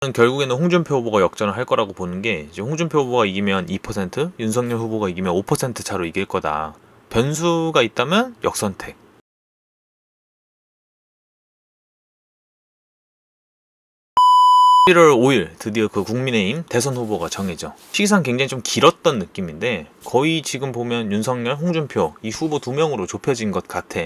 결국에는 홍준표 후보가 역전을 할 거라고 보는 게, 이제 홍준표 후보가 이기면 2%, 윤석열 후보가 이기면 5% 차로 이길 거다. 변수가 있다면 역선택. 1월 5일 드디어 그 국민의힘 대선 후보가 정해져. 시기상 굉장히 좀 길었던 느낌인데 거의 지금 보면 윤석열, 홍준표 이 후보 두 명으로 좁혀진 것 같아.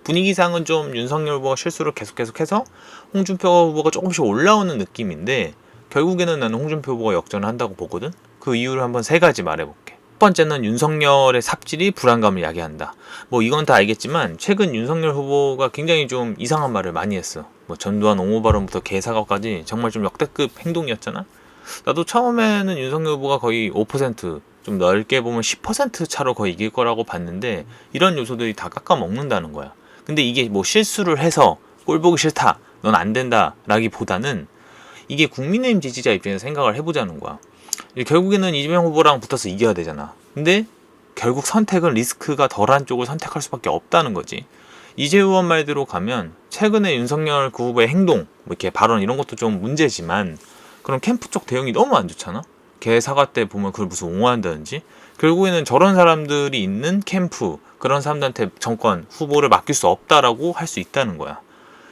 분위기상은 좀 윤석열 후보가 실수를 계속해서 홍준표 후보가 조금씩 올라오는 느낌인데, 결국에는 나는 홍준표 후보가 역전을 한다고 보거든. 그 이유를 한번 세 가지 말해볼게. 첫 번째는 윤석열의 삽질이 불안감을 야기한다. 뭐 이건 다 알겠지만 최근 윤석열 후보가 굉장히 좀 이상한 말을 많이 했어. 뭐 전두환 옹호 발언부터 개사과까지 정말 좀 역대급 행동이었잖아. 나도 처음에는 윤석열 후보가 거의 5%, 좀 넓게 보면 10% 차로 거의 이길 거라고 봤는데 이런 요소들이 다 깎아먹는다는 거야. 근데 이게 뭐 실수를 해서 꼴 보기 싫다, 넌 안 된다 라기보다는 이게 국민의힘 지지자 입장에서 생각을 해보자는 거야. 결국에는 이재명 후보랑 붙어서 이겨야 되잖아. 근데 결국 선택은 리스크가 덜한 쪽을 선택할 수밖에 없다는 거지. 이재 의원 말대로 가면 최근에 윤석열 그 후보의 행동, 뭐 이렇게 발언 이런 것도 좀 문제지만 그런 캠프 쪽 대응이 너무 안 좋잖아. 개 사과 때 보면 그걸 무슨 옹호한다든지. 결국에는 저런 사람들이 있는 캠프, 그런 사람들한테 정권 후보를 맡길 수 없다라고 할 수 있다는 거야.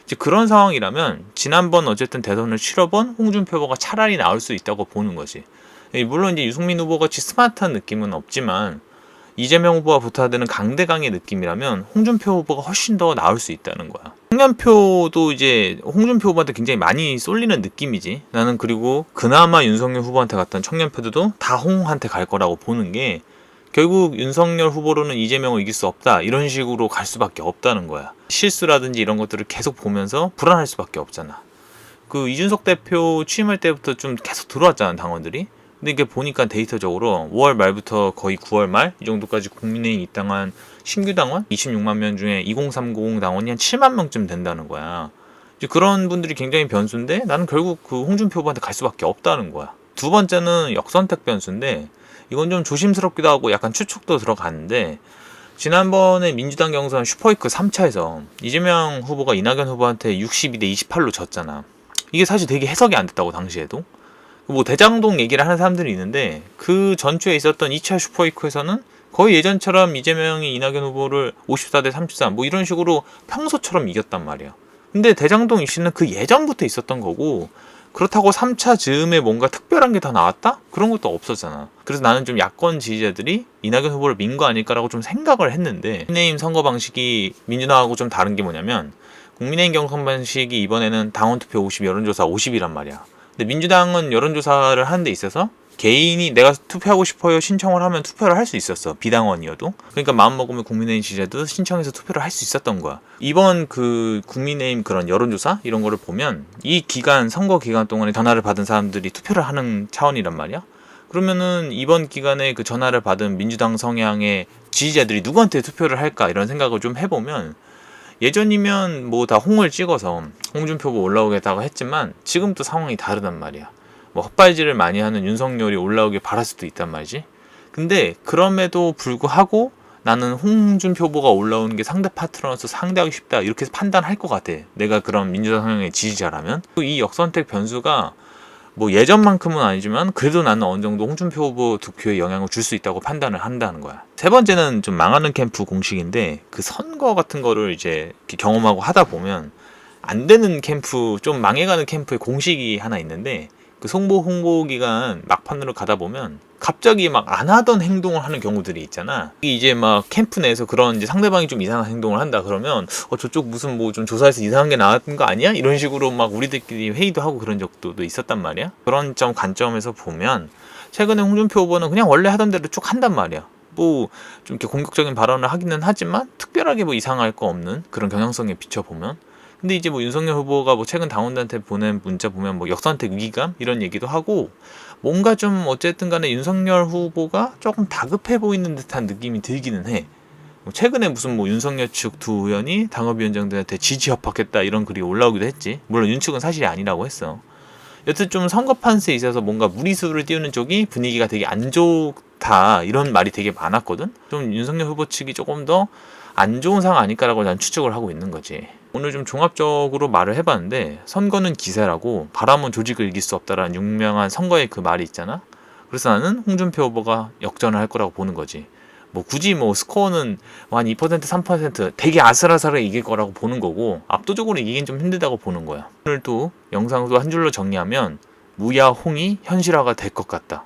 이제 그런 상황이라면 지난번 어쨌든 대선을 치러본 홍준표 후보가 차라리 나올 수 있다고 보는 거지. 물론 이제 유승민 후보 같이 스마트한 느낌은 없지만 이재명 후보와 붙어야 되는 강대강의 느낌이라면 홍준표 후보가 훨씬 더 나을 수 있다는 거야. 홍련표도 이제 홍준표 후보한테 굉장히 많이 쏠리는 느낌이지. 나는 그리고 그나마 윤석열 후보한테 갔던 청년표들도 다 홍한테 갈 거라고 보는 게, 결국 윤석열 후보로는 이재명을 이길 수 없다 이런 식으로 갈 수밖에 없다는 거야. 실수라든지 이런 것들을 계속 보면서 불안할 수밖에 없잖아. 그 이준석 대표 취임할 때부터 좀 계속 들어왔잖아, 당원들이. 근데 이게 보니까 데이터적으로 5월 말부터 거의 9월 말 이 정도까지 국민의힘 입당한 신규 당원 26만 명 중에 2030 당원이 한 7만 명쯤 된다는 거야. 이제 그런 분들이 굉장히 변수인데 나는 결국 그 홍준표 후보한테 갈 수밖에 없다는 거야. 두 번째는 역선택 변수인데 이건 좀 조심스럽기도 하고 약간 추측도 들어가는데, 지난번에 민주당 경선 슈퍼위크 3차에서 이재명 후보가 이낙연 후보한테 62대 28로 졌잖아. 이게 사실 되게 해석이 안 됐다고 당시에도. 뭐 대장동 얘기를 하는 사람들이 있는데 그 전주에 있었던 2차 슈퍼위크에서는 거의 예전처럼 이재명이 이낙연 후보를 54대 33 뭐 이런 식으로 평소처럼 이겼단 말이야. 근데 대장동 이슈는 그 예전부터 있었던 거고, 그렇다고 3차 즈음에 뭔가 특별한 게 더 나왔다? 그런 것도 없었잖아. 그래서 나는 좀 야권 지지자들이 이낙연 후보를 민 거 아닐까라고 좀 생각을 했는데, 국민의힘 선거 방식이 민주당하고 좀 다른 게 뭐냐면 국민의힘 경선 방식이 이번에는 당원 투표 50, 여론조사 50이란 말이야. 근데 민주당은 여론조사를 하는 데 있어서 개인이 내가 투표하고 싶어요 신청을 하면 투표를 할 수 있었어, 비당원이어도. 그러니까 마음먹으면 국민의힘 지지자도 신청해서 투표를 할 수 있었던 거야. 이번 그 국민의힘 그런 여론조사 이런 거를 보면 이 기간, 선거 기간 동안에 전화를 받은 사람들이 투표를 하는 차원이란 말이야. 그러면은 이번 기간에 그 전화를 받은 민주당 성향의 지지자들이 누구한테 투표를 할까 이런 생각을 좀 해보면, 예전이면 뭐 다 홍을 찍어서 홍준표 후보 올라오겠다고 했지만 지금 또 상황이 다르단 말이야. 뭐 헛발질을 많이 하는 윤석열이 올라오길 바랄 수도 있단 말이지. 근데 그럼에도 불구하고 나는 홍준표 후보가 올라오는 게 상대 파트너로서 상대하기 쉽다 이렇게 판단할 것 같아. 내가 그런 민주당 성향의 지지자라면. 이 역선택 변수가 뭐 예전만큼은 아니지만 그래도 나는 어느 정도 홍준표 후보 득표에 영향을 줄 수 있다고 판단을 한다는 거야. 세 번째는 좀 망하는 캠프 공식인데, 그 선거 같은 거를 이제 경험하고 하다 보면 안 되는 캠프, 좀 망해가는 캠프의 공식이 하나 있는데, 그 홍보 기간 막판으로 가다 보면 갑자기 막 안 하던 행동을 하는 경우들이 있잖아. 이제 막 캠프 내에서 그런 이제 상대방이 좀 이상한 행동을 한다 그러면 저쪽 무슨 뭐 좀 조사해서 이상한 게 나왔던 거 아니야? 이런 식으로 막 우리들끼리 회의도 하고 그런 적도 있었단 말이야. 그런 관점에서 보면 최근에 홍준표 후보는 그냥 원래 하던 대로 쭉 한단 말이야. 뭐 좀 이렇게 공격적인 발언을 하기는 하지만 특별하게 뭐 이상할 거 없는 그런 경향성에 비춰보면. 근데 이제 뭐 윤석열 후보가 뭐 최근 당원들한테 보낸 문자 보면 뭐 역선택 위기감 이런 얘기도 하고, 뭔가 좀 어쨌든 간에 윤석열 후보가 조금 다급해 보이는 듯한 느낌이 들기는 해. 뭐 최근에 무슨 뭐 윤석열 측 두 의원이 당협위원장들한테 지지 협박했다 이런 글이 올라오기도 했지. 물론 윤 측은 사실이 아니라고 했어. 여튼 좀 선거 판세에 있어서 뭔가 무리수를 띄우는 쪽이 분위기가 되게 안 좋다 이런 말이 되게 많았거든. 좀 윤석열 후보 측이 조금 더 안 좋은 상황 아닐까라고 난 추측을 하고 있는 거지. 오늘 좀 종합적으로 말을 해봤는데, 선거는 기세라고 바람은 조직을 이길 수 없다라는 유명한 선거의 그 말이 있잖아. 그래서 나는 홍준표 후보가 역전을 할 거라고 보는 거지. 뭐 굳이 뭐 스코어는 한 2%, 3% 되게 아슬아슬하게 이길 거라고 보는 거고, 압도적으로 이기긴 좀 힘들다고 보는 거야. 오늘 또 영상도 한 줄로 정리하면 무야홍이 현실화가 될 것 같다.